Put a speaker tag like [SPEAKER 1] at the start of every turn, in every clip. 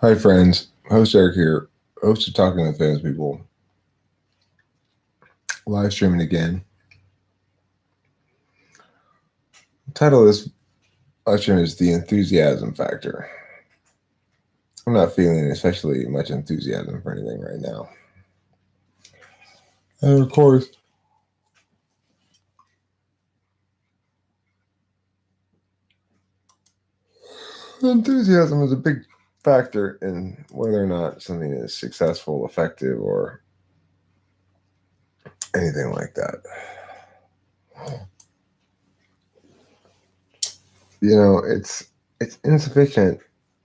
[SPEAKER 1] Hi, friends. Host Eric here. Host of Talking with Famous People. Live streaming again. The title of this live stream is The Enthusiasm Factor. I'm not feeling especially much enthusiasm for anything right now. And of course, enthusiasm is a big factor in whether or not something is successful, effective, or anything like that. It's insufficient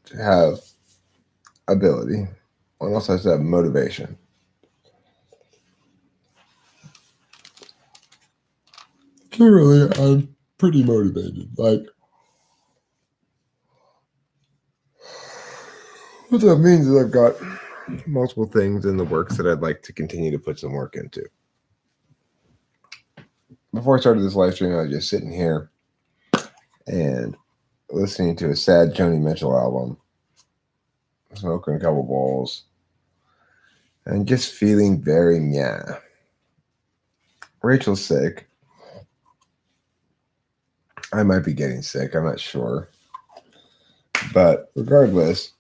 [SPEAKER 1] to have ability. One also has to have motivation. Clearly, I'm pretty motivated. What that means is I've got multiple things in the works that I'd like to continue to put some work into. Before I started this live stream, I was just sitting here and listening to a sad Joni Mitchell album, smoking a couple bowls, and just feeling very meh. Rachel's sick. I might be getting sick. I'm not sure. But regardless,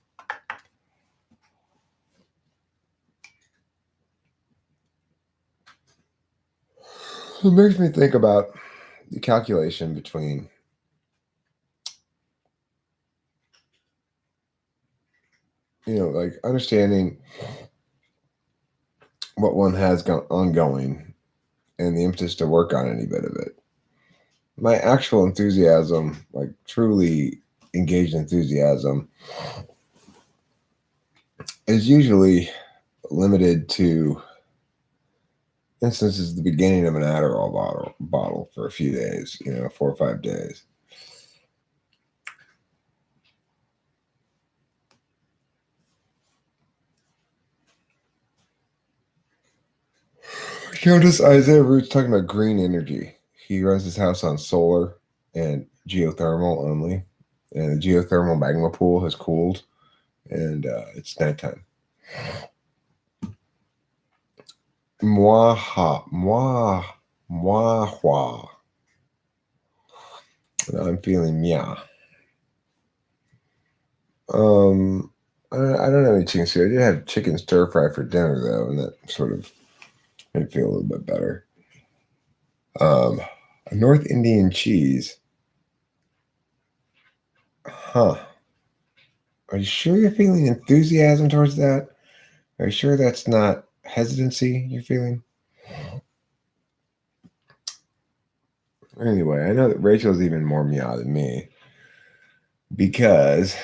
[SPEAKER 1] it makes me think about the calculation between like understanding what one has ongoing and the impetus to work on any bit of it. My actual enthusiasm, like truly engaged enthusiasm, is usually limited to instances at the beginning of an Adderall bottle for a few days, 4 or 5 days. Countess Isaiah Root's talking about green energy. He runs his house on solar and geothermal only, and the geothermal magma pool has cooled, and it's nighttime. Mwaha, mwahwa. I'm feeling yeah. I don't have any chicken stew. I did have chicken stir fry for dinner though, and that sort of made me feel a little bit better. A North Indian cheese. Huh. Are you sure you're feeling enthusiasm towards that? Are you sure that's not hesitancy you're feeling? Anyway, I know that Rachel's even more meow than me. Because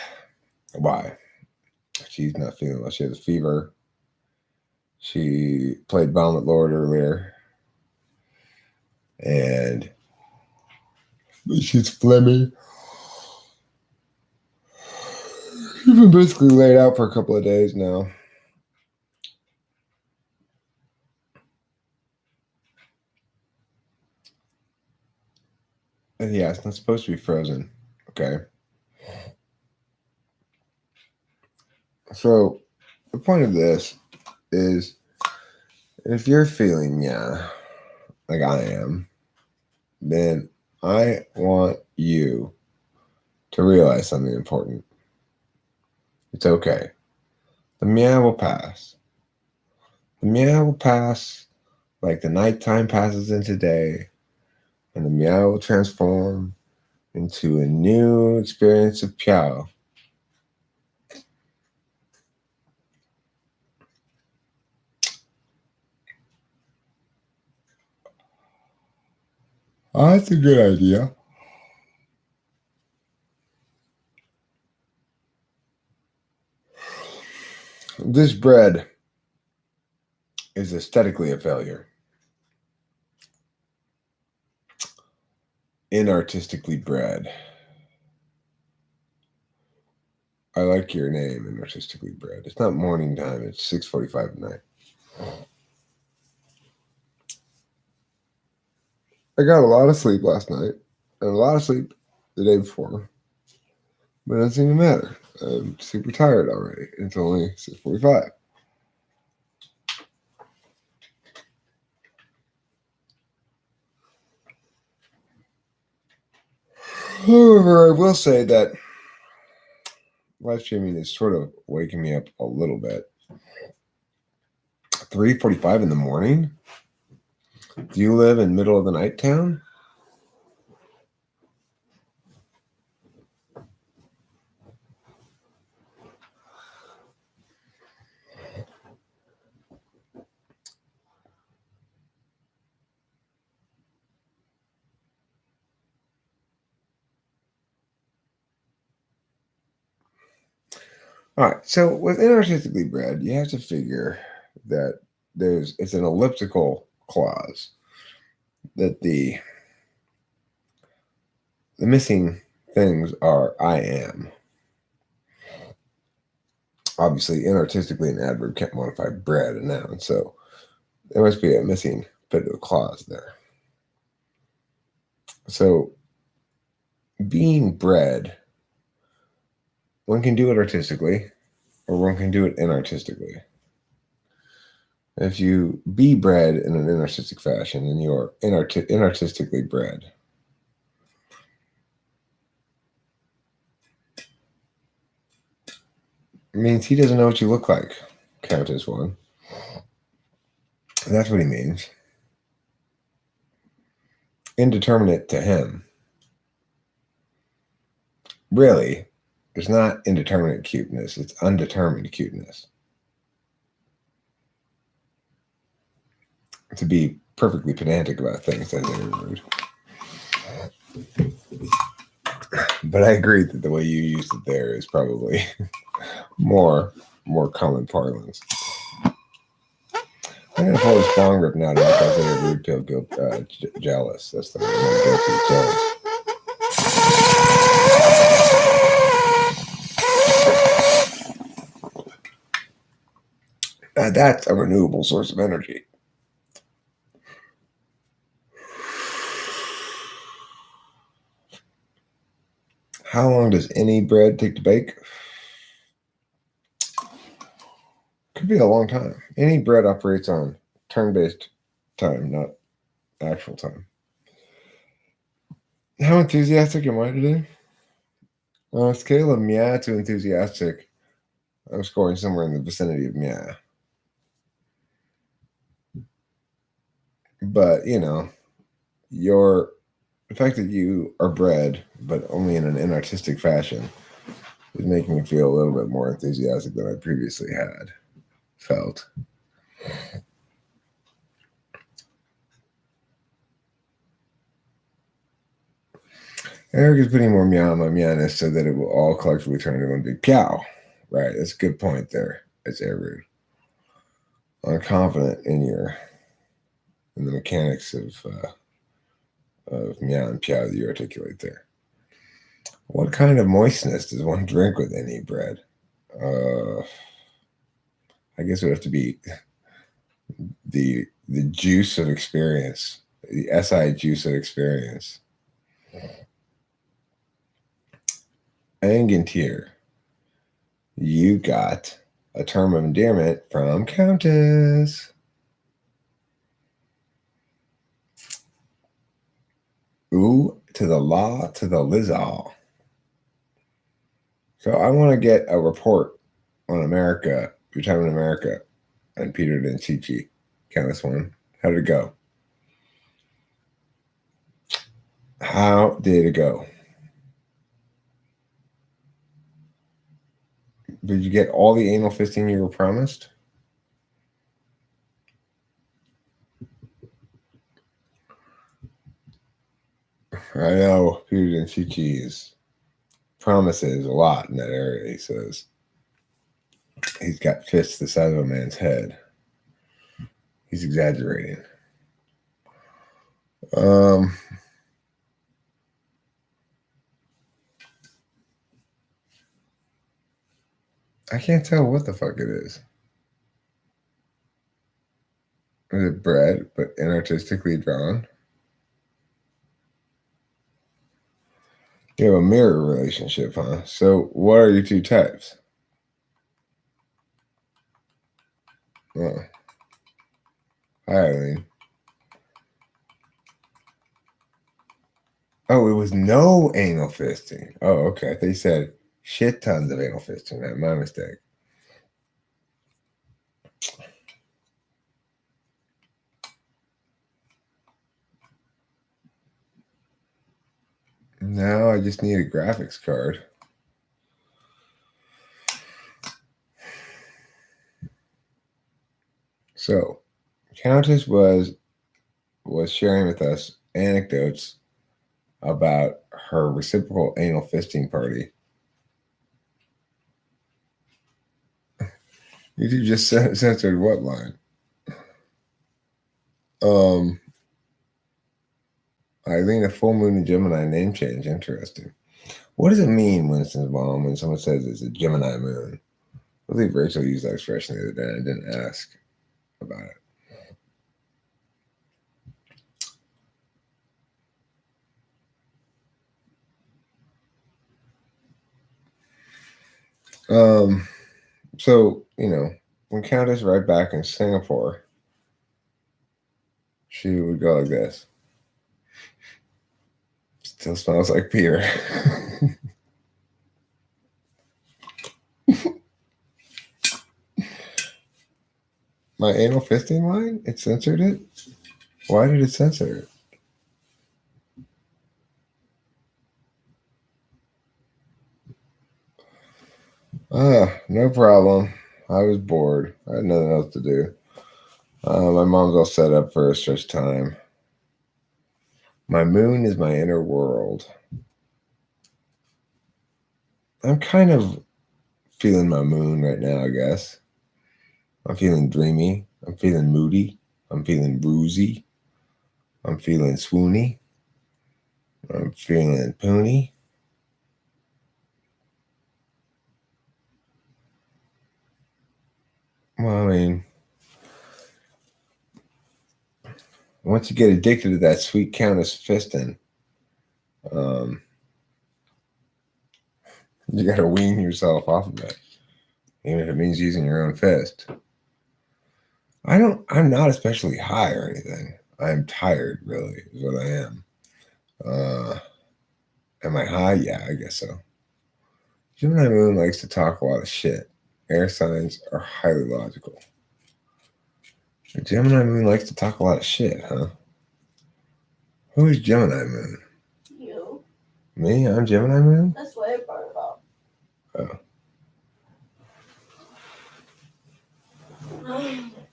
[SPEAKER 1] why? She's not feeling well. She has a fever. She played Violent Lord earlier. And she's phlegmy. She's been basically laid out for a couple of days now. And yeah, it's not supposed to be frozen. Okay. So the point of this is if you're feeling like I am, then I want you to realize something important. It's okay. The meow will pass. The meow will pass like the nighttime passes into day, and the meow will transform into a new experience of piao. Oh, that's a good idea. This bread is aesthetically a failure. Inartistically bred. I like your name, Inartistically bred. It's not morning time. It's 6:45 at night. I got a lot of sleep last night and a lot of sleep the day before. But it doesn't even matter. I'm super tired already. It's only 6:45. However, I will say that live streaming is sort of waking me up a little bit. 3:45 in the morning? Do you live in middle of the night town? All right. So with inartistically bred, you have to figure that it's an elliptical clause that the missing things are I am. Obviously, inartistically an adverb can't modify bred a noun, so there must be a missing bit of a clause there. So being bred, one can do it artistically or one can do it inartistically. If you be bred in an inartistic fashion, then you're inartistically bred. It means he doesn't know what you look like, Countess One. That's what he means. Indeterminate to him. Really, it's not indeterminate cuteness, it's undetermined cuteness. To be perfectly pedantic about things, that's very rude. But I agree that the way you used it there is probably more common parlance. I'm gonna pull this bong rip now to make us rude, feel jealous. That's the word. Guilty, jealous. That's a renewable source of energy. How long does any bread take to bake? Could be a long time. Any bread operates on turn-based time, not actual time. How enthusiastic am I today? On a scale of meow to enthusiastic, I'm scoring somewhere in the vicinity of meow. But, the fact that you are bred, but only in an inartistic fashion, is making me feel a little bit more enthusiastic than I previously had felt. Eric is putting more meow on my meowness so that it will all collectively turn into one big meow. Right, that's a good point there. It's rude. I'm confident in the mechanics of meow and meow that you articulate there. What kind of moistness does one drink with any bread? I guess it would have to be the juice of experience, the SI juice of experience. Angantier, you got a term of endearment from Countess. Ooh, to the law, to the Lizall. So I want to get a report on America, your time in America, and Peter Denchichi. Countess One. How did it go? How did it go? Did you get all the anal fisting you were promised? I know Peter Denchichi's promises a lot in that area. He says he's got fists the size of a man's head. He's exaggerating. I can't tell what the fuck it is. Is it bread, but inartistically drawn? You have a mirror relationship, huh? So what are your two types? Oh, hi, Eileen. Oh, it was no anal fisting. Oh, okay. They said shit tons of anal fisting. That's my mistake. Now I just need a graphics card. So, Countess was sharing with us anecdotes about her reciprocal anal fisting party. You just censored what line? Um, Eileen, a full moon in Gemini name change. Interesting. What does it mean, Winston's mom, when someone says it's a Gemini moon? I believe Rachel used that expression the other day. And I didn't ask about it. So, when Countess right back in Singapore, she would go like this. Still smells like Peter. My anal fisting line? It censored it? Why did it censor it? No problem. I was bored. I had nothing else to do. My mom's all set up for a stretch time. My moon is my inner world. I'm kind of feeling my moon right now, I guess. I'm feeling dreamy. I'm feeling moody. I'm feeling woozy. I'm feeling swoony. I'm feeling poony. Well, I mean, once you get addicted to that sweet Countess fisting, um, you got to wean yourself off of it, even if it means using your own fist. I'm not especially high or anything. I'm tired, really, is what I am. Am I high? Yeah, I guess so. Gemini Moon likes to talk a lot of shit. Air signs are highly logical. The Gemini Moon likes to talk a lot of shit, huh? Who is Gemini Moon?
[SPEAKER 2] You.
[SPEAKER 1] Me? I'm Gemini Moon?
[SPEAKER 2] That's why I brought it up.
[SPEAKER 1] Oh.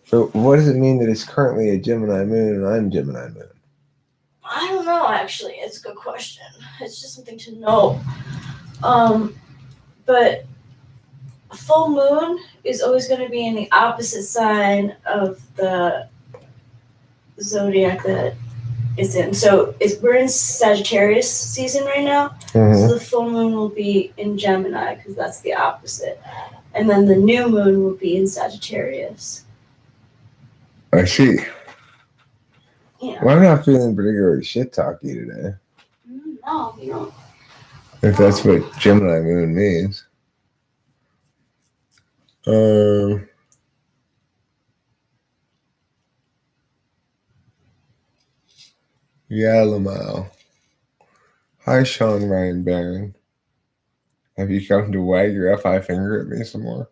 [SPEAKER 1] So what does it mean that it's currently a Gemini Moon and I'm Gemini Moon?
[SPEAKER 2] I don't know, actually. It's a good question. It's just something to know. But a full moon is always going to be in the opposite sign of the zodiac that it's in. So we're in Sagittarius season right now. Mm-hmm. So the full moon will be in Gemini because that's the opposite. And then the new moon will be in Sagittarius.
[SPEAKER 1] I see.
[SPEAKER 2] Yeah.
[SPEAKER 1] Well, I'm not feeling particularly shit talky today.
[SPEAKER 2] No, you don't.
[SPEAKER 1] If that's what Gemini Moon means. Yeah, Lamau. Hi, Sean Ryan Barron. Have you come to wag your FI finger at me some more?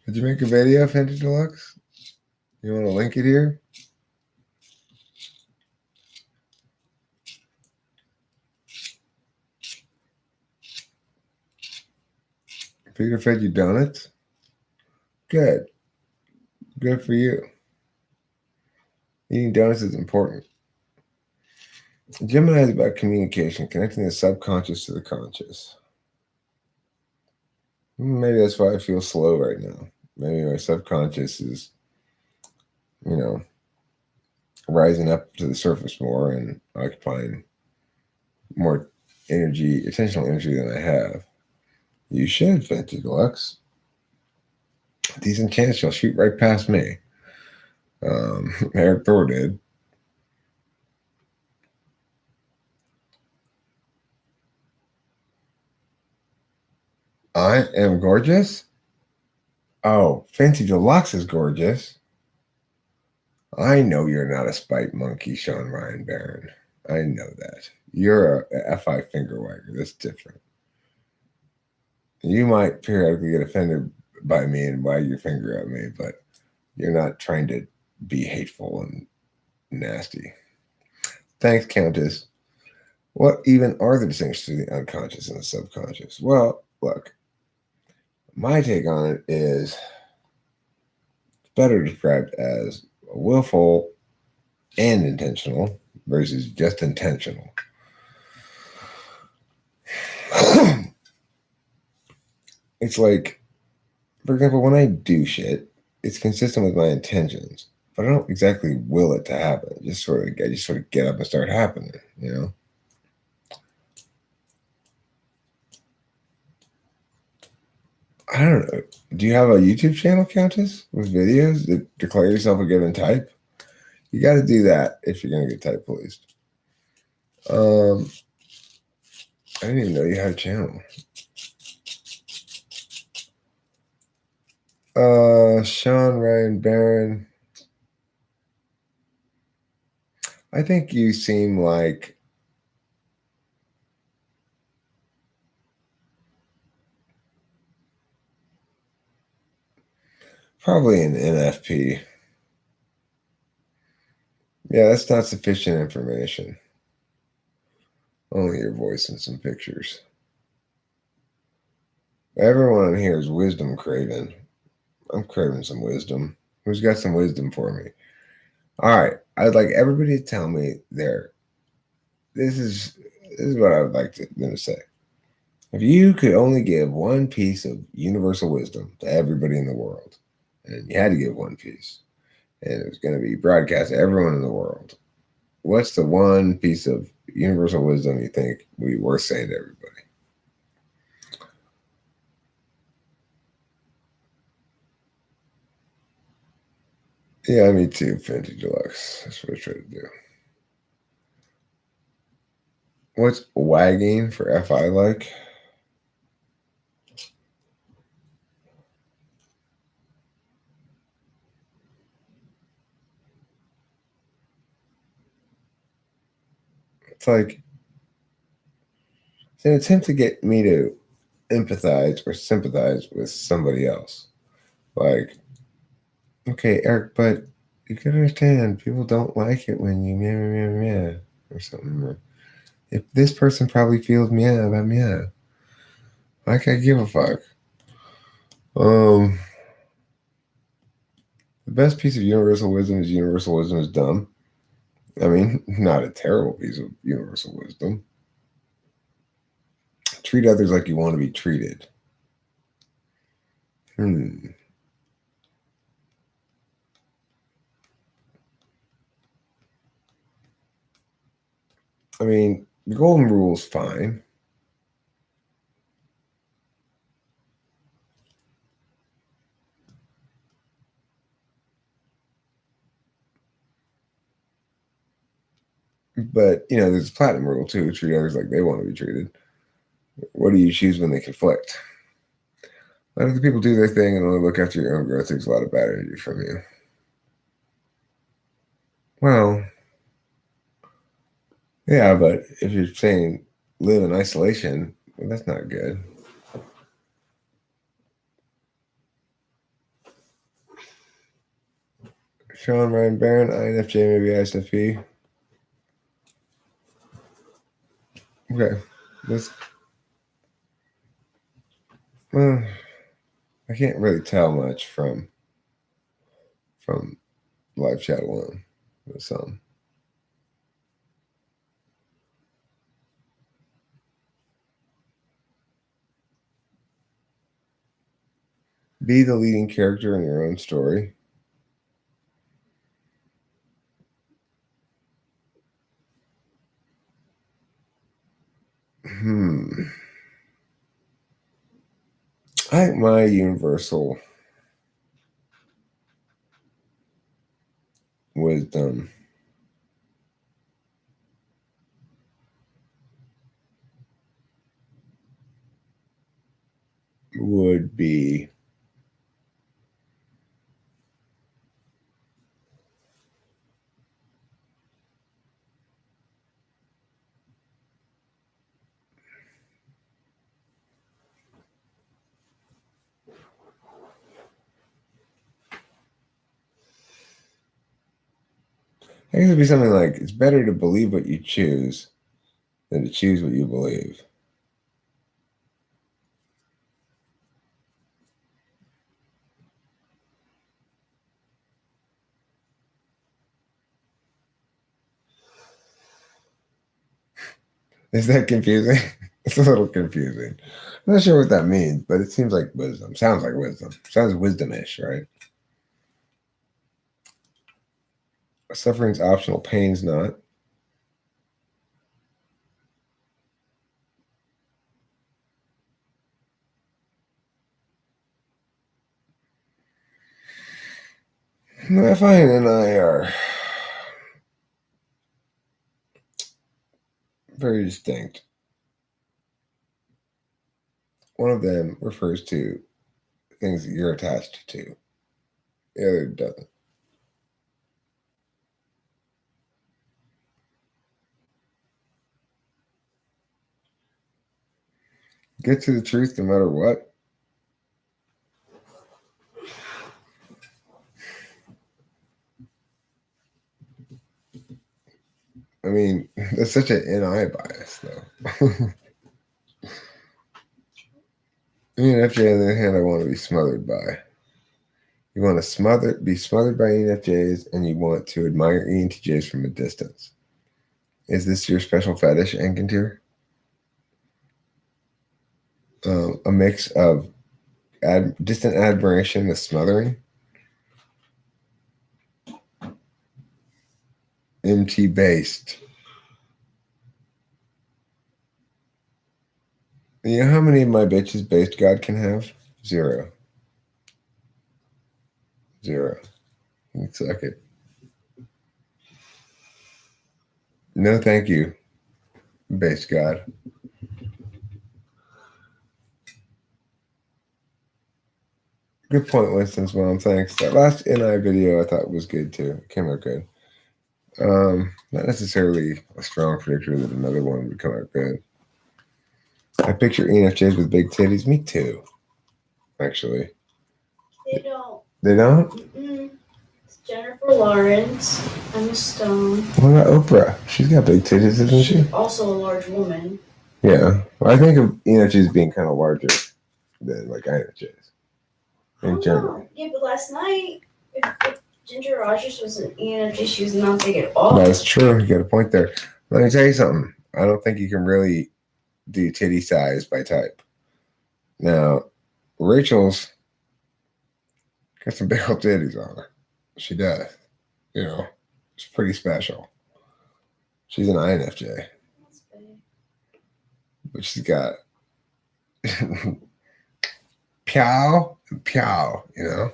[SPEAKER 1] Did you make a video, Fenty Deluxe? You want to link it here? Peter fed you donuts? Good. Good for you. Eating donuts is important. Gemini is about communication, connecting the subconscious to the conscious. Maybe that's why I feel slow right now. Maybe my subconscious is, rising up to the surface more and occupying more energy, attentional energy than I have. You should, Fenty Deluxe. Decent chance you'll shoot right past me. Eric Thor did. I am gorgeous? Oh, Fancy Deluxe is gorgeous. I know you're not a spite monkey, Sean Ryan Barron. I know that. You're a FI finger wagger. That's different. You might periodically get offended by me and wag your finger at me, but you're not trying to be hateful and nasty. Thanks, Countess. What even are the distinctions between the unconscious and the subconscious? Well, look, my take on it is better described as willful and intentional versus just intentional. It's like, for example, when I do shit, it's consistent with my intentions, but I don't exactly will it to happen. I just sort of get up and start happening, you know? I don't know. Do you have a YouTube channel, Countess, with videos that declare yourself a given type? You got to do that if you're going to get type policed. I didn't even know you had a channel. Sean Ryan Barron. I think you seem like probably an NFP. Yeah, that's not sufficient information. Only your voice and some pictures. Everyone in here is wisdom craving. I'm craving some wisdom. Who's got some wisdom for me? All right. I'd like everybody to tell me this is what I would like them to say. If you could only give one piece of universal wisdom to everybody in the world, and you had to give one piece, and it was going to be broadcast to everyone in the world, what's the one piece of universal wisdom you think would be worth saying to everybody? Yeah, me too, Fenty Deluxe. That's what I try to do. What's wagging for FI like? It's like it's an attempt to get me to empathize or sympathize with somebody else. Like, okay, Eric, but you can understand people don't like it when you meh, meh, meh, meh, or something. If this person probably feels meh about meh, like I give a fuck. The best piece of universal wisdom is dumb. I mean, not a terrible piece of universal wisdom. Treat others like you want to be treated. I mean, the golden rule is fine. But, there's a platinum rule too. Treat others like they want to be treated. What do you choose when they conflict? Let other people do their thing and only look after your own growth takes a lot of bad energy from you. Well, yeah, but if you're saying live in isolation, well, that's not good. Sean Ryan Barron, INFJ, maybe ISFP. Okay. Well, I can't really tell much from live chat alone. But some. Be the leading character in your own story. I think my universal wisdom would be I guess it'd be something like it's better to believe what you choose than to choose what you believe. Is that confusing? It's a little confusing. I'm not sure what that means, but it seems like wisdom. Sounds like wisdom. Sounds wisdom-ish, right? Suffering's optional, pain's not. I find and I are very distinct. One of them refers to things that you're attached to. The other doesn't. Get to the truth no matter what. I mean, that's such an NI bias, though. ENFJ, on the other hand, I want to be smothered by. You want to be smothered by ENFJs, and you want to admire ENTJs from a distance. Is this your special fetish, Encantir? A mix of distant admiration with smothering? MT based. You know how many of my bitches based God can have? 0. 0. Suck it. No, thank you, based God. Good point, Winston's mom. Thanks. That last NI video I thought was good too. It came out good. Not necessarily a strong predictor that another one would come out good. I picture ENFJs with big titties. Me too, actually.
[SPEAKER 2] They don't.
[SPEAKER 1] They don't?
[SPEAKER 2] Mm-mm. It's Jennifer Lawrence, Emma Stone.
[SPEAKER 1] What about Oprah? She's got big titties, isn't she?
[SPEAKER 2] She's also a large woman.
[SPEAKER 1] Yeah. Well, I think of ENFJs being kind of larger than like INFJs in general.
[SPEAKER 2] Yeah, but last night, if Ginger Rogers was an ENFJ, she was not big at all.
[SPEAKER 1] That's true. You got a point there. Let me tell you something. I don't think you can really do titty size by type. Now, Rachel's got some big old titties on her. She does. You know, it's pretty special. She's an INFJ.
[SPEAKER 2] That's big.
[SPEAKER 1] But she's got Pow and Pow, you know?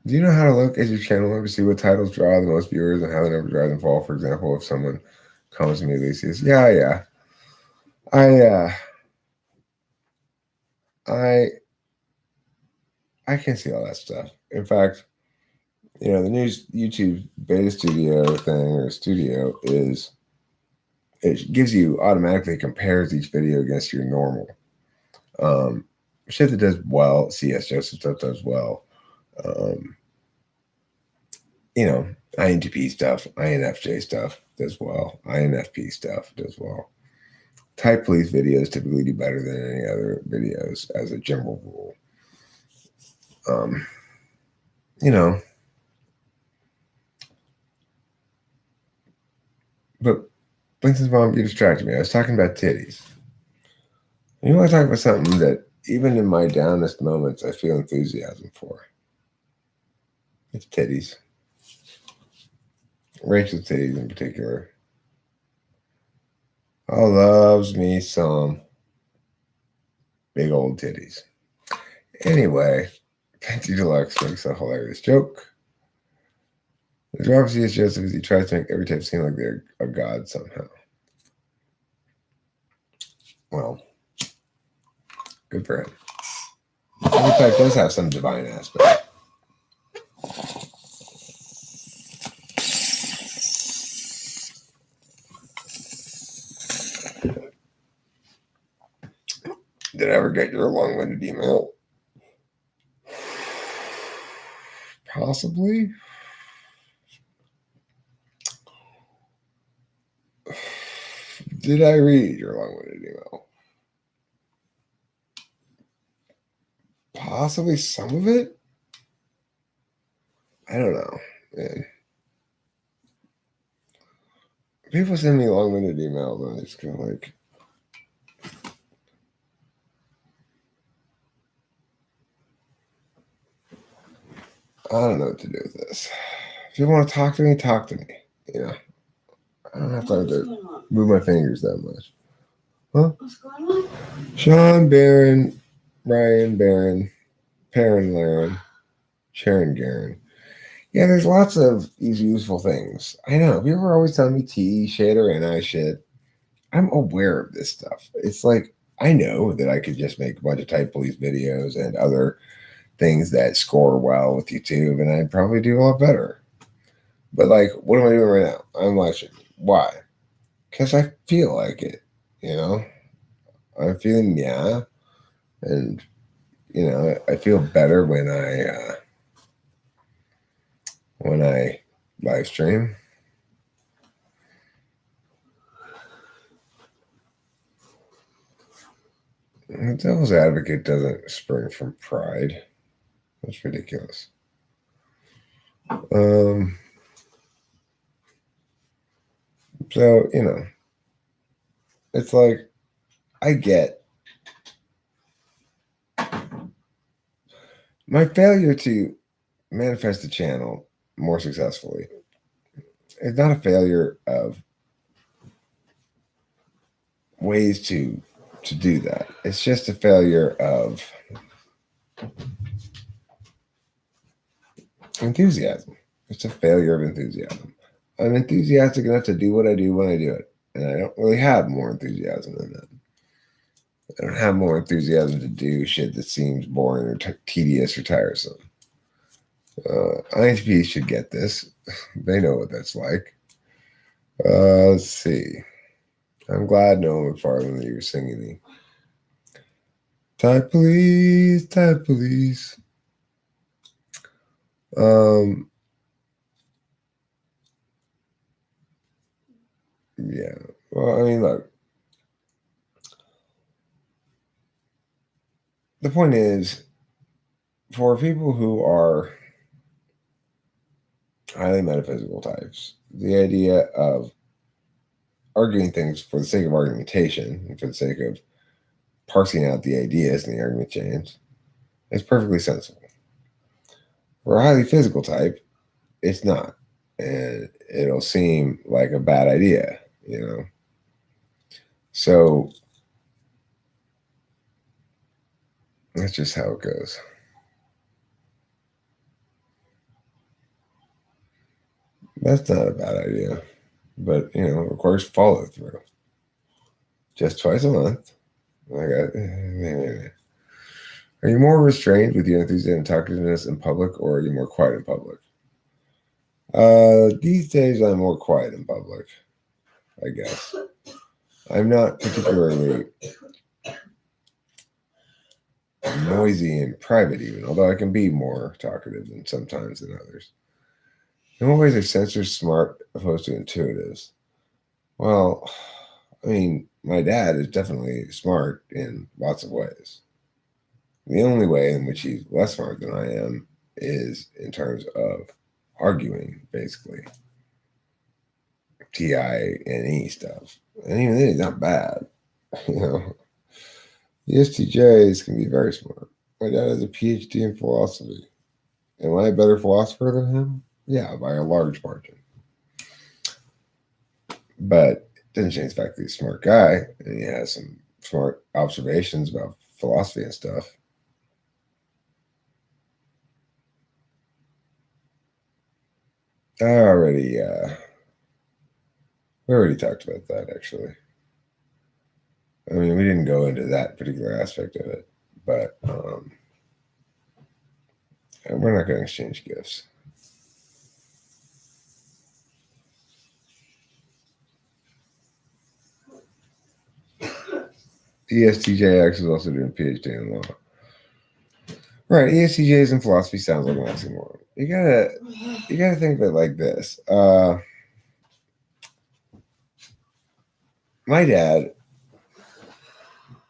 [SPEAKER 1] Do you know how to look at your channel to see what titles draw the most viewers and how they never drive and fall? For example, if someone comments to me, they says, yeah. I can see all that stuff. In fact, you know, the new YouTube beta studio thing or studio is it gives you automatically compares each video against your normal. Shit that does well, CS Joseph stuff does well. You know, INTP stuff, INFJ stuff does well. INFP stuff does well. Type police videos typically do better than any other videos as a general rule. You know, but Winston's mom, you distracted me. I was talking about titties. You want to talk about something that even in my downest moments, I feel enthusiasm for. It's titties. Rachel's titties in particular. Oh, loves me some big old titties. Anyway, Fancy Deluxe makes a hilarious joke. The driver sees Joseph as he tries to make every type seem like they're a god somehow. Well, good for him. Every type does have some divine aspect. Did I ever get your long-winded email? Possibly. Did I read your long-winded email? Possibly some of it. I don't know, man. People send me long-winded emails, and I just kind of like, I don't know what to do with this. If you want to talk to me, talk to me. You know, I don't have time to move my fingers that much. Huh?
[SPEAKER 2] What's going on?
[SPEAKER 1] Sean, Barron, Ryan, Barron, Perrin, Laren, Sharon, Garen. Yeah, there's lots of these useful things. I know. People are always telling me T shit or NI shit. I'm aware of this stuff. It's like, I know that I could just make a bunch of type police videos and other things that score well with YouTube, and I'd probably do a lot better. But like, what am I doing right now? I'm watching. Why? Because I feel like it. You know, I'm feeling and I feel better when I live stream. The devil's advocate doesn't spring from pride. That's ridiculous. So, it's like, I get my failure to manifest the channel more successfully. It's not a failure of ways to do that. It's just a failure of enthusiasm. It's a failure of enthusiasm. I'm enthusiastic enough to do what I do when I do it. And I don't really have more enthusiasm than that. I don't have more enthusiasm to do shit that seems boring or tedious or tiresome. INTP should get this. They know what that's like. Let's see. I'm glad Noah McFarlane that you were singing the Type Police, Type Police. Yeah. Well, I mean, look. The point is, for people who are highly metaphysical types, the idea of arguing things for the sake of argumentation and for the sake of parsing out the ideas in the argument chains is perfectly sensible. For a highly physical type, it's not. And it'll seem like a bad idea, So that's just how it goes. That's not a bad idea. But, it requires follow through. Just twice a month. Are you more restrained with your enthusiasm and talkativeness in public, or are you more quiet in public? These days, I'm more quiet in public, I guess. I'm not particularly noisy in private, even, although I can be more talkative than sometimes than others. In what ways are sensors smart opposed to intuitives? Well, I mean, my dad is definitely smart in lots of ways. The only way in which he's less smart than I am is in terms of arguing, basically. TINE stuff. And even then, he's not bad. The STJs can be very smart. My dad has a PhD in philosophy. Am I a better philosopher than him? Yeah, by a large margin. But it doesn't change the fact that he's a smart guy and he has some smart observations about philosophy and stuff. We already talked about that, actually. I mean, we didn't go into that particular aspect of it, but we're not going to exchange gifts. ESTJX is also doing a PhD in law. Right, ESTJs in philosophy sounds like an oxymoron. You gotta think of it like this. My dad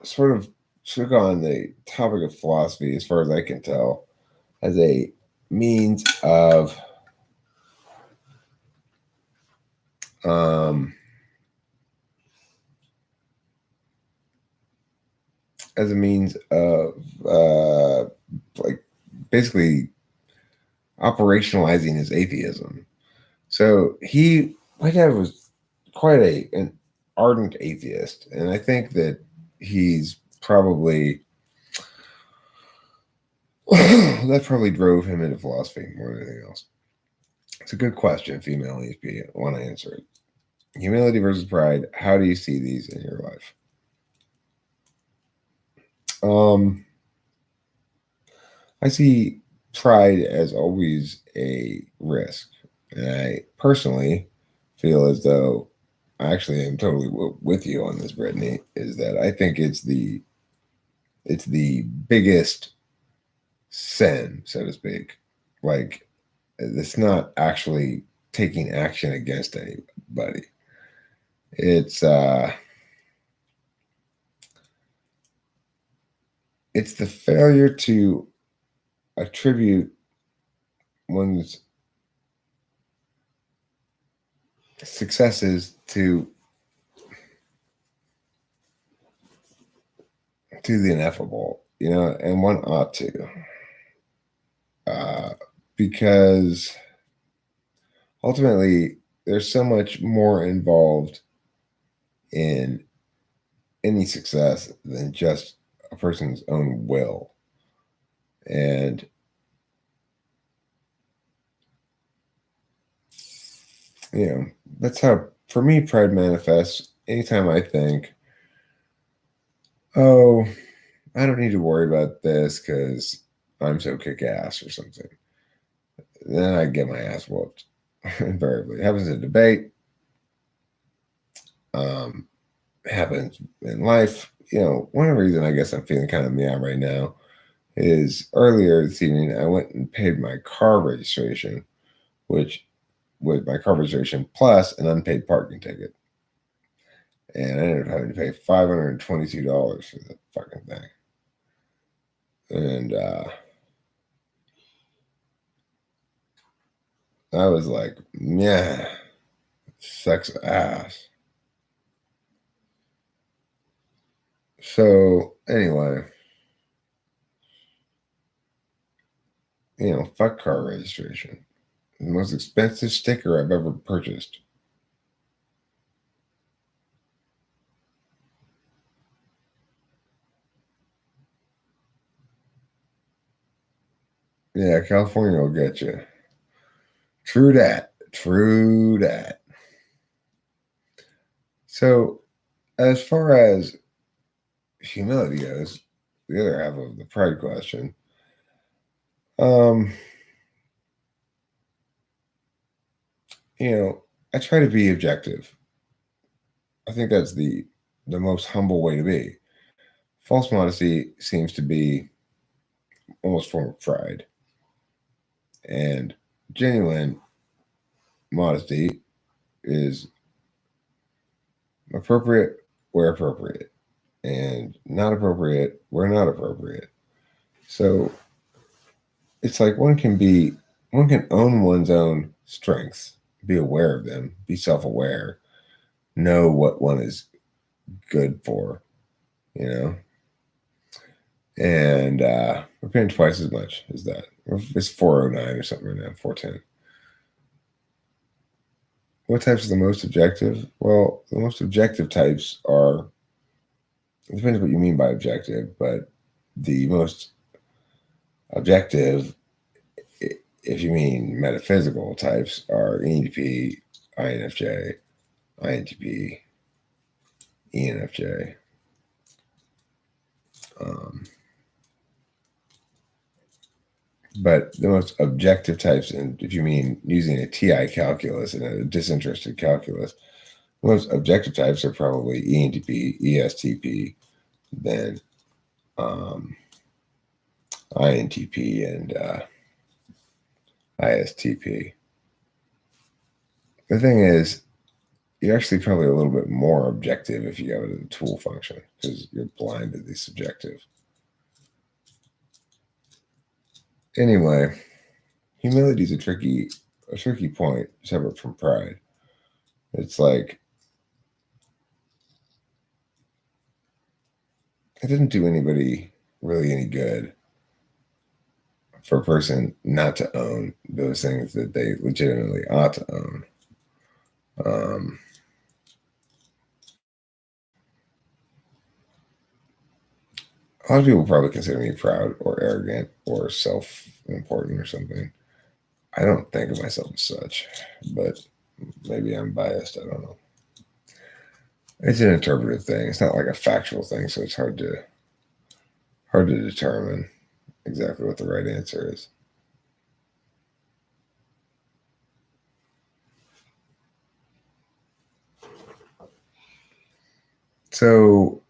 [SPEAKER 1] sort of took on the topic of philosophy, as far as I can tell, as a means of like basically operationalizing his atheism. So my dad was quite an ardent atheist, and I think that he's probably that probably drove him into philosophy more than anything else. It's a good question, female ESP. I want to answer it. Humility versus pride. How do you see these in your life? I see pride as always a risk. And I personally feel as though I actually am totally with you on this, Brittany, is that I think it's the biggest sin, so to speak. Like, it's not actually taking action against anybody. It's the failure to attribute one's successes to the ineffable, and one ought to, because ultimately there's so much more involved in any success than just a person's own will. And that's how, for me, pride manifests anytime I think, oh, I don't need to worry about this because I'm so kick-ass or something. Then I get my ass whooped. Invariably. It happens in debate. Happens in life. One reason I guess I'm feeling kind of meow right now is earlier this evening I went and paid my car registration, which was my car registration plus an unpaid parking ticket. And I ended up having to pay $522 for the fucking thing. And I was like, yeah, sucks ass. So anyway, fuck car registration. The most expensive sticker I've ever purchased. Yeah, California will get you. True that. So, as far as humility goes, the other half of the pride question, I try to be objective. I think that's the most humble way to be. False modesty seems to be almost a form of pride. And genuine modesty is appropriate where appropriate, and not appropriate where not appropriate. So it's like one can own one's own strengths, be aware of them, be self-aware, know what one is good for, and we're paying twice as much as that. It's 409 or something right now, 410. What types are the most objective? Well, the most objective types are, it depends what you mean by objective, but the most objective, if you mean metaphysical types, are ENTP, INFJ, INTP, ENFJ. But the most objective types, and if you mean using a TI calculus and a disinterested calculus, the most objective types are probably ENTP, ESTP, then INTP, and ISTP. The thing is, you're actually probably a little bit more objective if you go to the tool function because you're blind to the subjective. Anyway, humility is a tricky point separate from pride. It's like it doesn't do anybody really any good for a person not to own those things that they legitimately ought to own. A lot of people probably consider me proud or arrogant or self-important or something. I don't think of myself as such, but maybe I'm biased. I don't know. It's an interpretive thing. It's not like a factual thing, so it's hard to determine exactly what the right answer is. So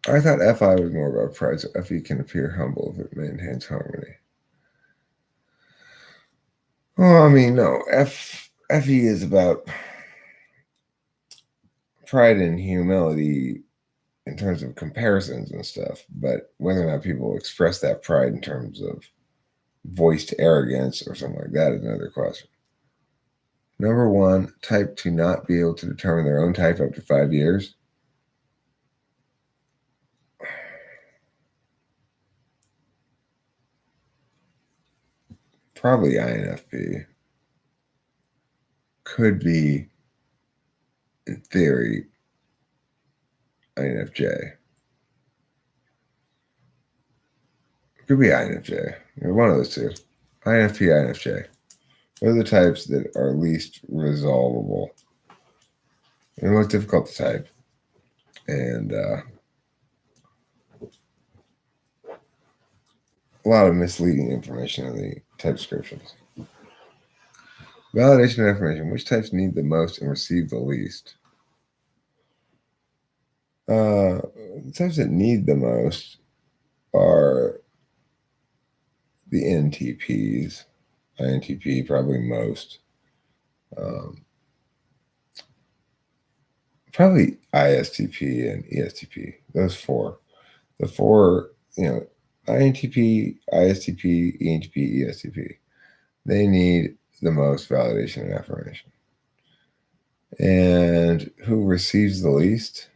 [SPEAKER 1] I thought FI was more about pride, so FE can appear humble if it maintains harmony. Well, I mean, no. FE is about pride and humility in terms of comparisons and stuff, but whether or not people express that pride in terms of voiced arrogance or something like that is another question. Number one, type to not be able to determine their own type after 5 years. Probably INFP. Could be, in theory, INFJ. Could be INFJ. One of those two. INFP, INFJ. What are the types that are least resolvable? They're most difficult to type. And a lot of misleading information in the type descriptions. Validation and affirmation. Which types need the most and receive the least? The types that need the most are the NTPs. INTP probably most. Probably ISTP and ESTP. Those four. The four, INTP, ISTP, ENTP, ESTP. They need the most validation and affirmation. And who receives the least?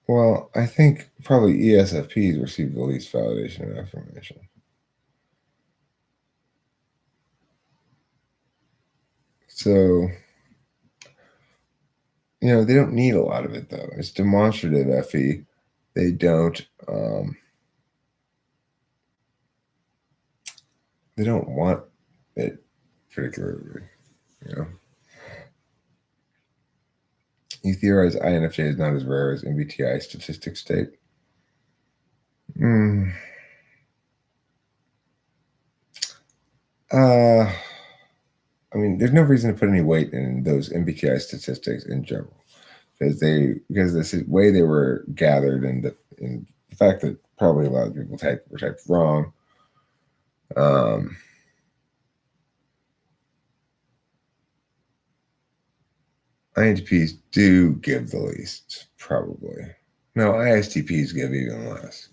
[SPEAKER 1] Well, I think probably ESFPs receive the least validation and affirmation. So, they don't need a lot of it, though. It's demonstrative FE. They don't want it particularly, You theorize INFJ is not as rare as MBTI statistics state. I mean, there's no reason to put any weight in those MBTI statistics in general, because the way they were gathered and the fact that probably a lot of people were typed wrong. INTPs do give the least, probably. No, ISTPs give even less.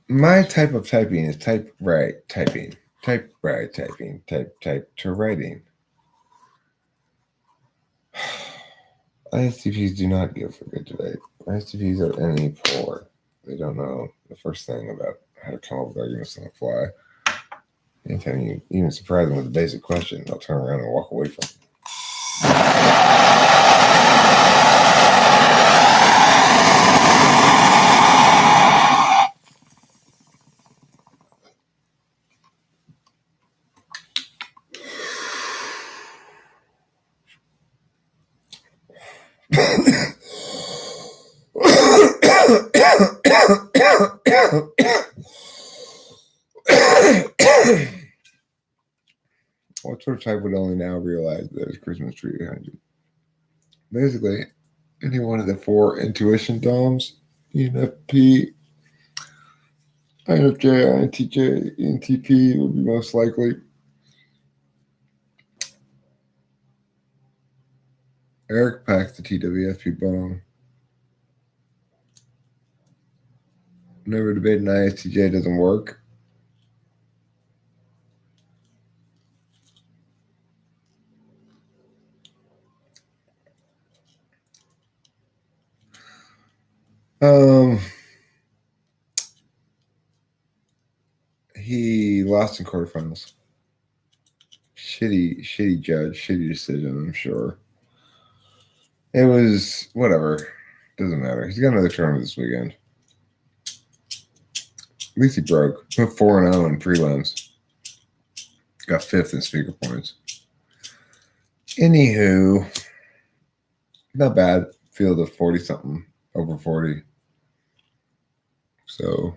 [SPEAKER 1] My type of typing is type right typing. Type right typing. Type to writing. ISTPs do not give for good debate. ISTPs are NE poor. They don't know the first thing about how to come up with arguments on the fly. Anytime you even surprise them with a basic question, they'll turn around and walk away from it. What sort of type would only now realize that his Christmas tree behind you? Basically, any one of the 4 intuition DOMs, ENFP, INFJ, INTJ, ENTP would be most likely. Eric packs the TWFP bomb. Never debate an ISTJ doesn't work. He lost in quarterfinals. Shitty judge, shitty decision, I'm sure. It was whatever. Doesn't matter. He's got another tournament this weekend. At least he broke. Went 4-0 in prelims. Got 5th in speaker points. Anywho, not bad. Field of 40-something, over 40. So,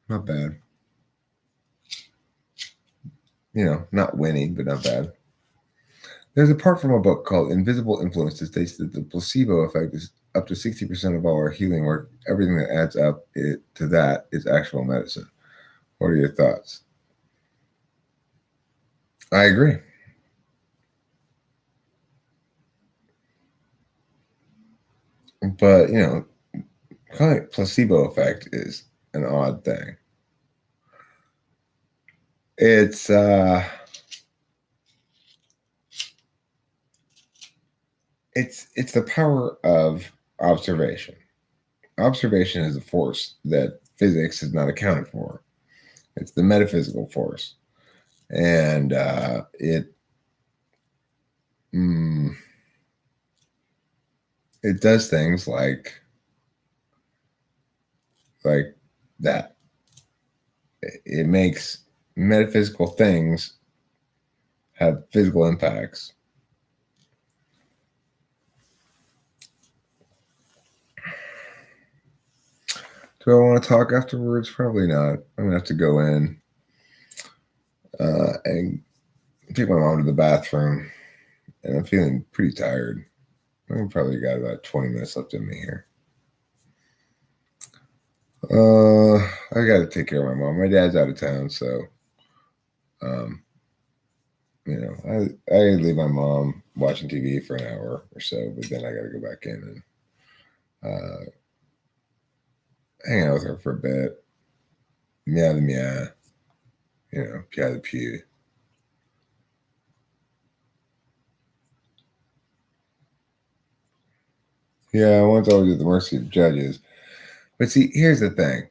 [SPEAKER 1] not bad. You know, not winning, but not bad. There's a part from a book called Invisible Influence that states that the placebo effect is up to 60% of all our healing work. Everything that adds up to that is actual medicine. What are your thoughts? I agree. But, you know, calling it placebo effect is an odd thing. It's the power of observation. Observation is a force that physics has not accounted for. It's the metaphysical force. And it does things like that. It makes metaphysical things have physical impacts. Do I want to talk afterwards? Probably not. I'm gonna have to go in and take my mom to the bathroom, and I'm feeling pretty tired. I've probably got about 20 minutes left in me here. I got to take care of my mom. My dad's out of town, so you know, I leave my mom watching TV for an hour or so, but then I got to go back in and hang out with her for a bit. Meow the meow, you know, pia the pew. Yeah, I want to always at the mercy of judges. But see, here's the thing.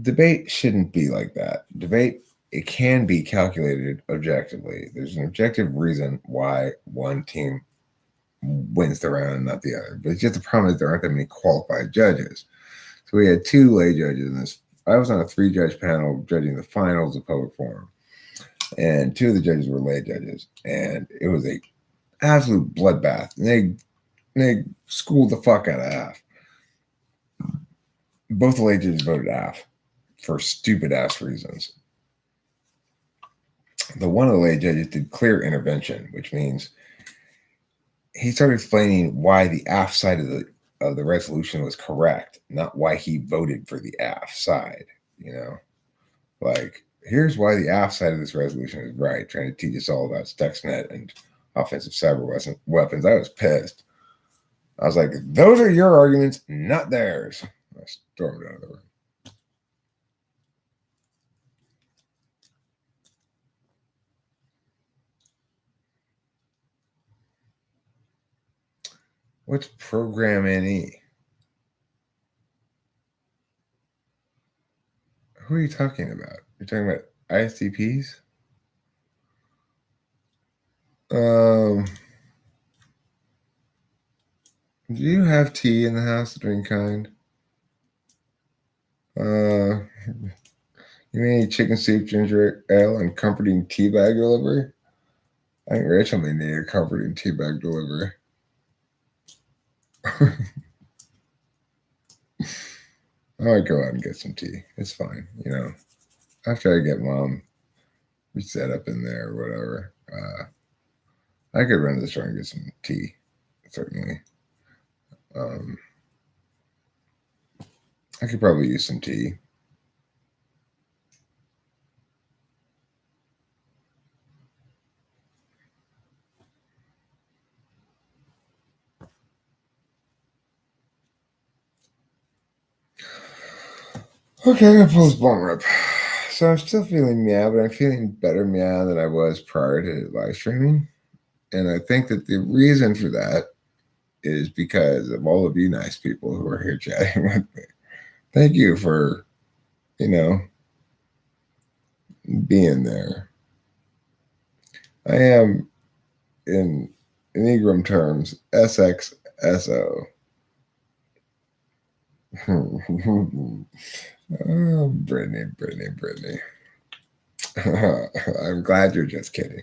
[SPEAKER 1] Debate shouldn't be like that. Debate, it can be calculated objectively. There's an objective reason why one team wins the round and not the other. But it's just the problem is there aren't that many qualified judges. So we had 2 lay judges in this. I was on a 3-judge panel judging the finals of Public Forum. And 2 of the judges were lay judges. And it was a absolute bloodbath. And they schooled the fuck out of half. Both the lay judges voted half for stupid ass reasons. The one of the lay judges did clear intervention, which means he started explaining why the AF side of the resolution was correct, not why he voted for the AF side. You know, like, here's why the AF side of this resolution is right, trying to teach us all about Stuxnet and offensive cyber weapons. I was pissed. I was like, those are your arguments, not theirs. I stormed out of the room. What's Program NE? Who are you talking about? You're talking about ISTPs? Do you have tea in the house of any kind? You mean any chicken soup, ginger ale, and comforting tea bag delivery? I think Rachel may need a comforting tea bag delivery. I might go out and get some tea. It's fine, After I get mom set up in there or whatever, I could run to the store and get some tea, certainly. I could probably use some tea. Okay, I'm gonna pull this bone up. So I'm still feeling meow, but I'm feeling better meow than I was prior to live streaming. And I think that the reason for that is because of all of you nice people who are here chatting with me. Thank you for, being there. I am, in Enneagram terms, SXSO. Oh, Brittany. I'm glad you're just kidding.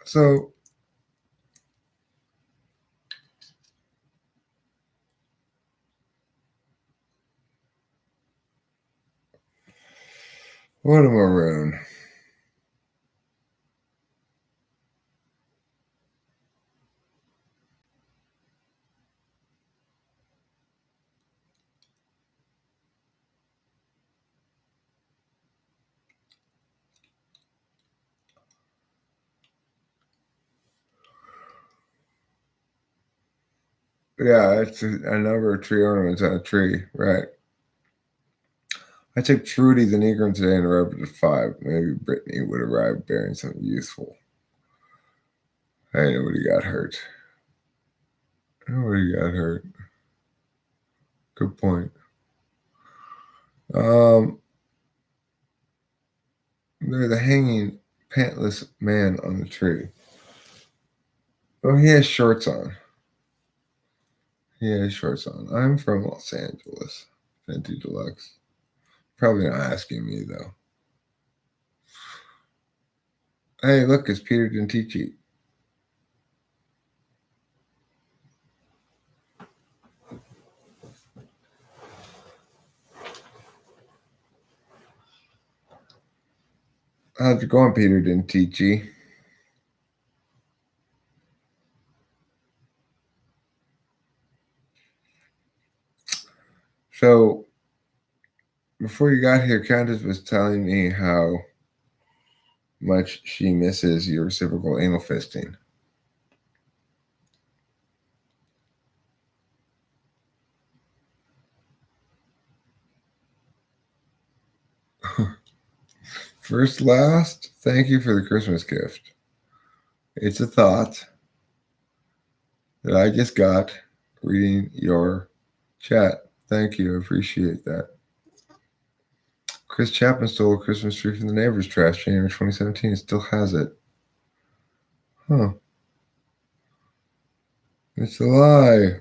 [SPEAKER 1] So what a maroon. Yeah, it's a number of tree ornaments on a tree, right? I took Trudy the Negro today and arrived at 5. Maybe Brittany would arrive bearing something useful. Hey, nobody got hurt. Nobody got hurt. Good point. There's the hanging pantless man on the tree. Oh, he has shorts on. I'm from Los Angeles. Fenty Deluxe. Probably not asking me, though. Hey, look, it's Peter Dentici. How's it going, Peter Dentici? So, before you got here, Countess was telling me how much she misses your reciprocal anal fisting. First, last, thank you for the Christmas gift. It's a thought that I just got reading your chat. Thank you. I appreciate that. Chris Chapman stole a Christmas tree from the neighbor's trash January 2017. He still has it. Huh. It's a lie.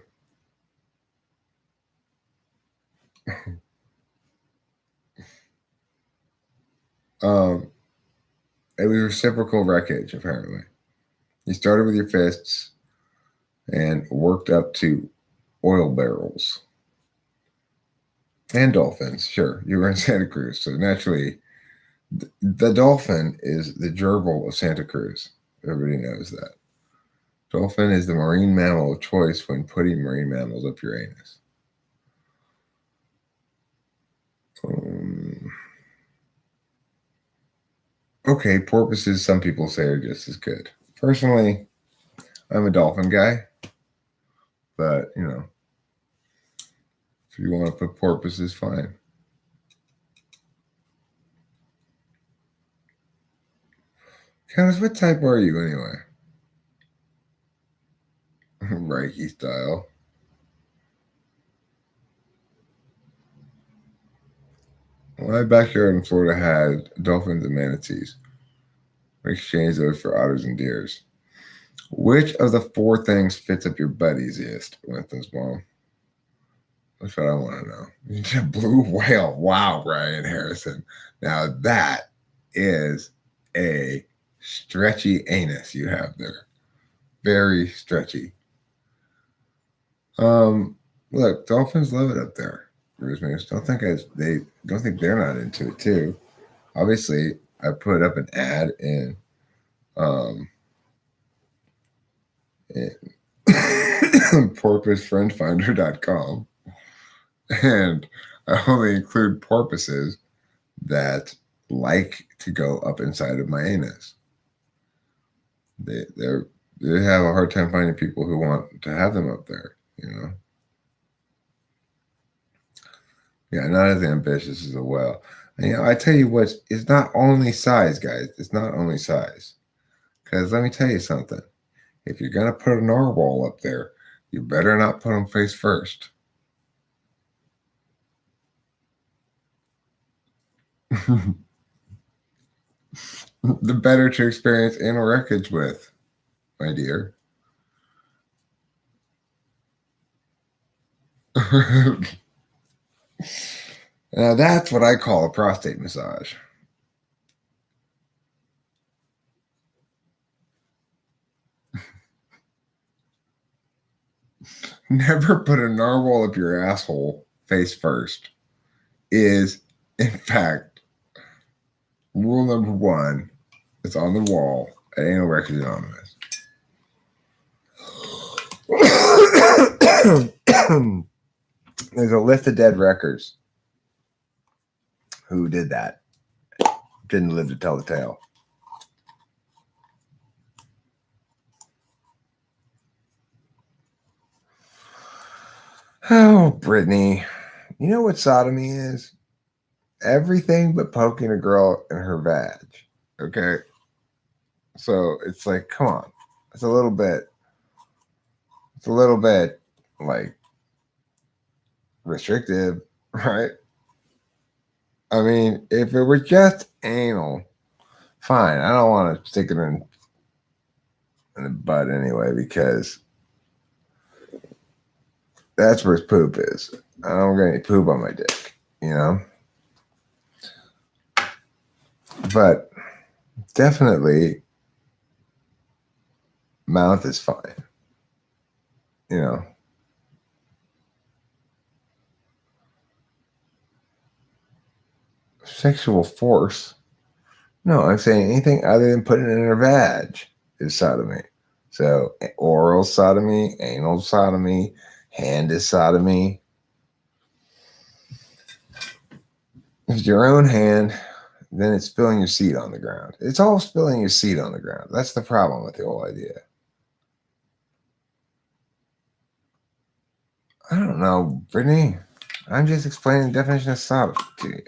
[SPEAKER 1] It was reciprocal wreckage, apparently. You started with your fists and worked up to oil barrels. And dolphins, sure. You were in Santa Cruz, so naturally, the dolphin is the gerbil of Santa Cruz. Everybody knows that. Dolphin is the marine mammal of choice when putting marine mammals up your anus. Okay, porpoises, some people say, are just as good. Personally, I'm a dolphin guy, but if you want to put porpoises, fine. Countess, what type are you anyway? Reiki style. My backyard in Florida had dolphins and manatees. We exchanged those for otters and deers. Which of the four things fits up your butt easiest? Winston's mom. That's what I want to know. Blue whale. Wow, Brian Harrison. Now that is a stretchy anus you have there. Very stretchy. Look, dolphins love it up there. Don't think they're not into it too. Obviously, I put up an ad in porpoisefriendfinder.com, and I only include porpoises that like to go up inside of my anus. They have a hard time finding people who want to have them up there, you know. Yeah, not as ambitious as a whale. And, you know, I tell you what, it's not only size, guys. It's not only size. Because let me tell you something. If you're going to put a narwhal up there, you better not put them face first. The better to experience anal wreckage with, my dear. Now that's what I call a prostate massage. Never put a narwhal up your asshole face first is, in fact, rule number 1. It's on the wall at Anal Wreckage Anonymous. There's a list of dead wreckers who did that. Didn't live to tell the tale. Oh, Brittany. You know what sodomy is? Everything but poking a girl in her vag. Okay? So it's like, come on. It's a little bit like restrictive, right? I mean, if it were just anal, fine. I don't want to stick it in the butt anyway, because that's where his poop is. I don't get any poop on my dick, you know? But definitely mouth is fine, you know? Sexual force? No, I'm saying anything other than putting it in her vag is sodomy. So oral sodomy, anal sodomy, hand is sodomy. If it's your own hand, then it's spilling your seed on the ground. It's all spilling your seed on the ground. That's the problem with the whole idea. I don't know, Brittany. I'm just explaining the definition of sodomy to you.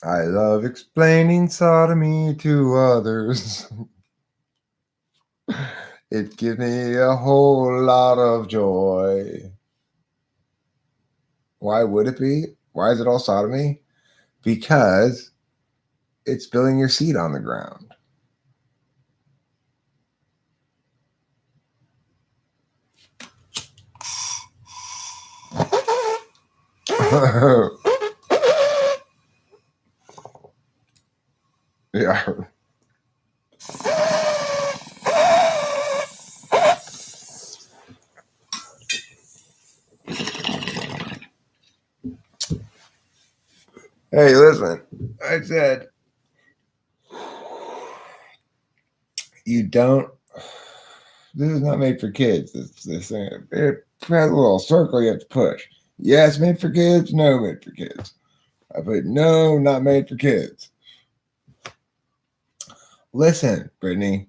[SPEAKER 1] I love explaining sodomy to others. It gives me a whole lot of joy. Why would it be? Why is it all sodomy? Because it's spilling your seed on the ground. Yeah. Hey, listen. I said you don't. This is not made for kids. This thing. It has a little circle you have to push. Yes, made for kids. No, made for kids. I put no, not made for kids. Listen, Brittany.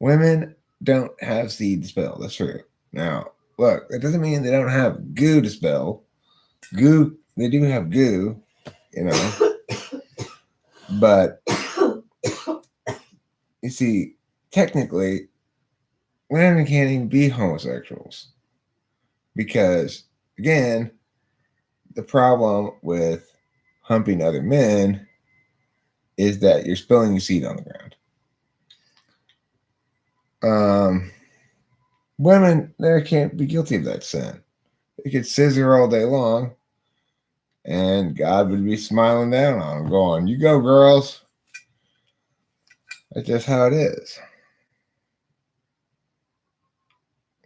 [SPEAKER 1] Women don't have seed to spill. That's true. Now, look, that doesn't mean they don't have goo to spill. Goo, they do have goo, you know. But you see, technically, women can't even be homosexuals because, again, the problem with humping other men is that you're spilling your seed on the ground. Women, they can't be guilty of that sin. They could scissor all day long, and God would be smiling down on them, going, "You go, girls." That's just how it is.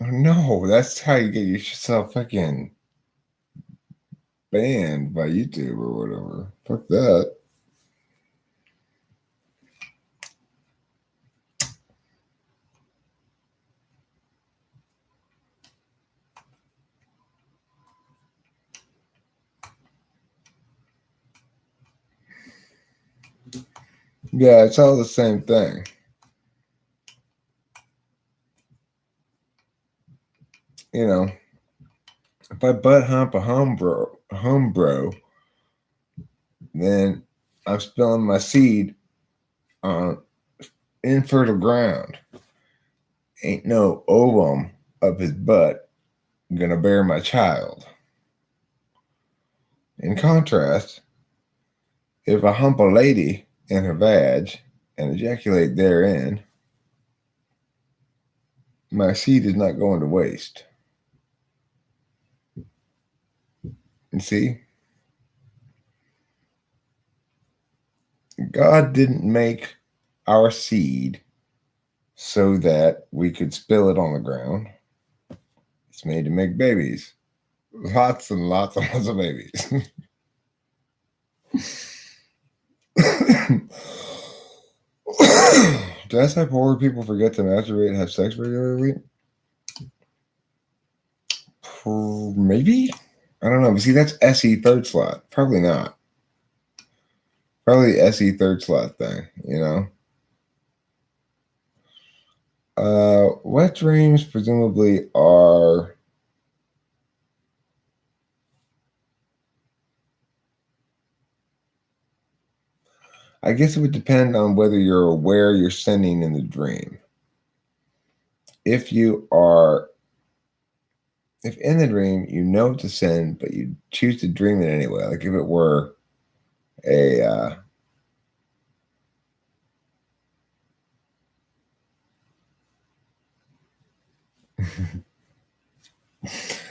[SPEAKER 1] No, that's how you get yourself fucking banned by YouTube or whatever. Fuck that. Yeah, it's all the same thing. You know, if I butt hump a home bro, then I'm spilling my seed on infertile ground. Ain't no ovum up his butt gonna bear my child. In contrast, if I hump a lady in her vag and ejaculate therein, my seed is not going to waste. And see, God didn't make our seed so that we could spill it on the ground. It's made to make babies. Lots and lots and lots of babies. Does that poor people forget to masturbate and have sex regularly? Maybe? I don't know. But see, that's SE third slot. Probably not. Probably the SE third slot thing, you know? Wet dreams presumably are... I guess it would depend on whether you're aware you're sinning in the dream. If in the dream you know it's a sin, but you choose to dream it anyway, like if it were a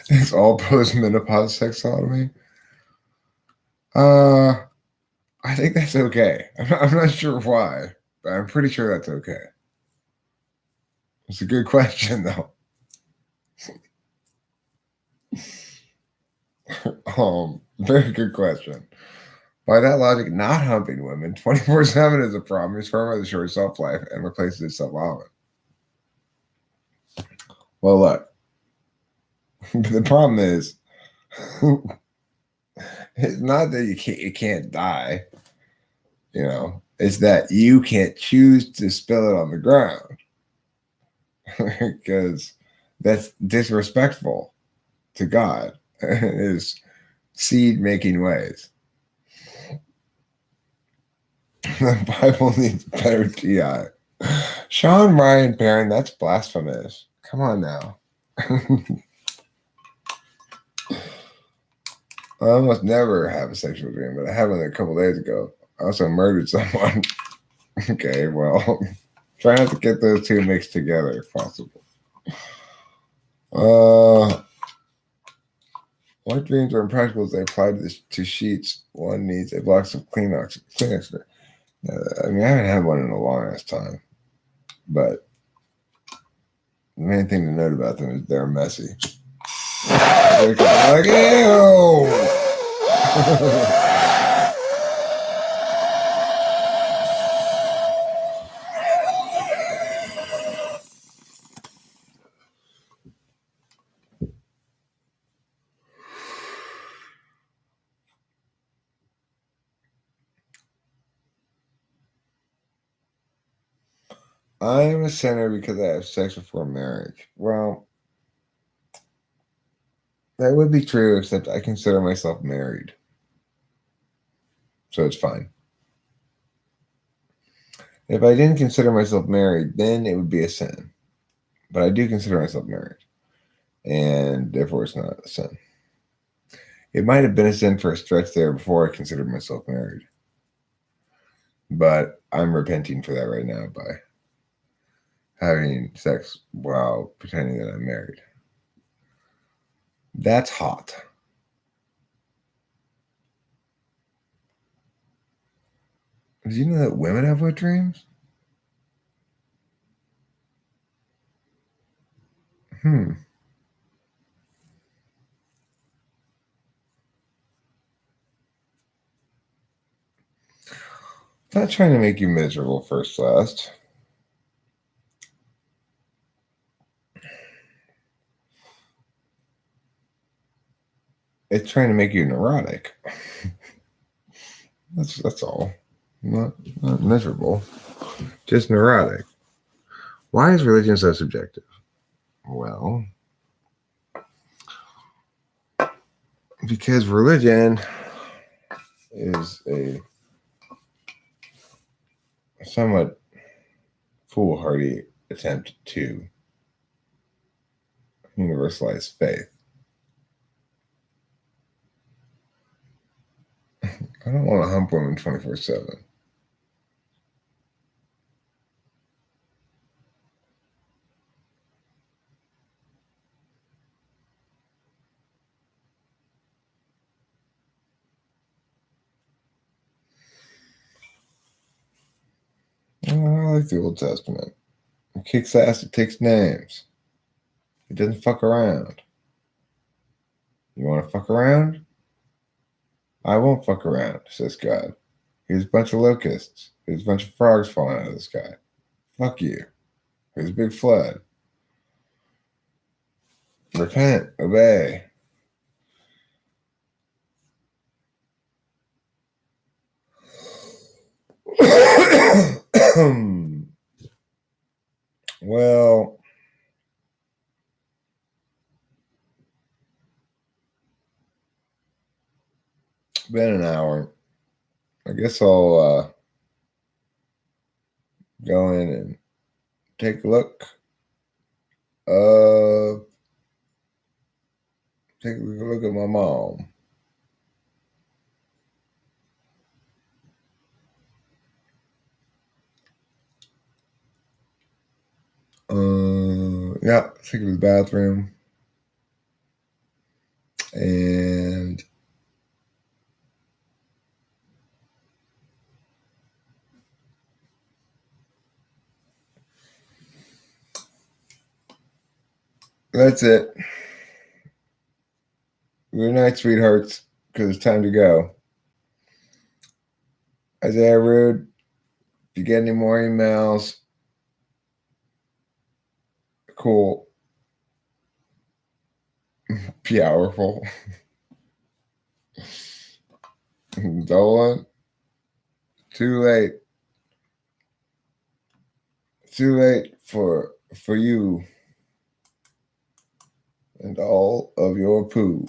[SPEAKER 1] it's all post-menopause sexotomy. I think that's okay. I'm not sure why, but I'm pretty sure that's okay. It's a good question, though. Very good question. By that logic, not humping women 24/7 is a problem. Your sperm has a short shelf life and replaces itself often. Well, look, the problem is, it's not that it can't die. You know, it's that you can't choose to spill it on the ground because that's disrespectful to God. His seed making ways. The Bible needs better TI. Sean Ryan Perrin, that's blasphemous. Come on now. I almost never have a sexual dream, but I had one a couple days ago. I also murdered someone. Okay, well, try not to get those two mixed together if possible. What dreams are impractical as they apply to sheets? One needs a box of Kleenex. I mean, I haven't had one in a long ass time, but the main thing to note about them is they're messy. Like, ew! I am a sinner because I have sex before marriage. Well, that would be true, except I consider myself married. So it's fine. If I didn't consider myself married, then it would be a sin. But I do consider myself married, and therefore it's not a sin. It might have been a sin for a stretch there before I considered myself married. But I'm repenting for that right now by having sex while pretending that I'm married. That's hot. Did you know that women have wet dreams? I'm not trying to make you miserable, first class. It's trying to make you neurotic. That's all. Not miserable. Just neurotic. Why is religion so subjective? Well, because religion is a somewhat foolhardy attempt to universalize faith. I don't want to hump women 24/7. I like the Old Testament. It kicks ass, it takes names. It doesn't fuck around. You want to fuck around? I won't fuck around, says God. Here's a bunch of locusts. Here's a bunch of frogs falling out of the sky. Fuck you. Here's a big flood. Repent, obey. Well, it's been an hour. I guess I'll go in and take a look. Take a look at my mom. Yeah, take her to the bathroom. And that's it. Good night, sweethearts, because it's time to go. Isaiah Rude, if you get any more emails, cool. Powerful. Dolan, too late. Too late for you and all of your poo.